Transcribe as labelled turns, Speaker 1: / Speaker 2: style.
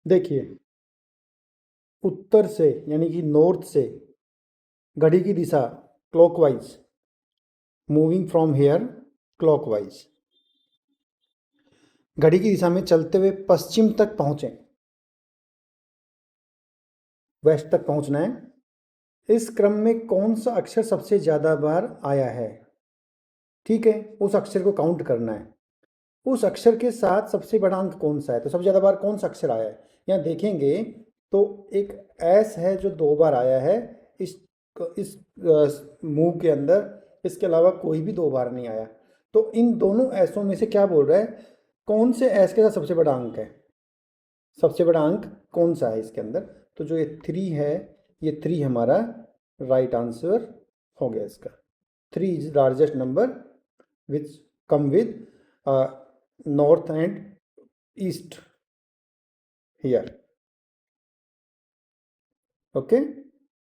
Speaker 1: देखिए, उत्तर से यानी कि नॉर्थ से घड़ी की दिशा clockwise, moving from here clockwise, घड़ी की दिशा में चलते हुए पश्चिम तक पहुंचे, वेस्ट तक पहुंचना है। इस क्रम में कौन सा अक्षर सबसे ज़्यादा बार आया है? ठीक है, उस अक्षर को काउंट करना है। उस अक्षर के साथ सबसे बड़ा अंक कौन सा है, तो सबसे ज़्यादा बार कौन सा अक्षर आया है? यहाँ देखेंगे तो एक एस है जो 2 बार आया है इस इस मूव के अंदर, इसके अलावा कोई भी 2 बार नहीं आया। तो इन दोनों एसों में से क्या बोल रहा है, कौन से एस के साथ सबसे बड़ा अंक है, सबसे बड़ा अंक कौन सा है इसके अंदर? तो जो ये 3 है, ये 3 हमारा राइट आंसर हो गया इसका। 3 is largest number which come with north and east here. Okay.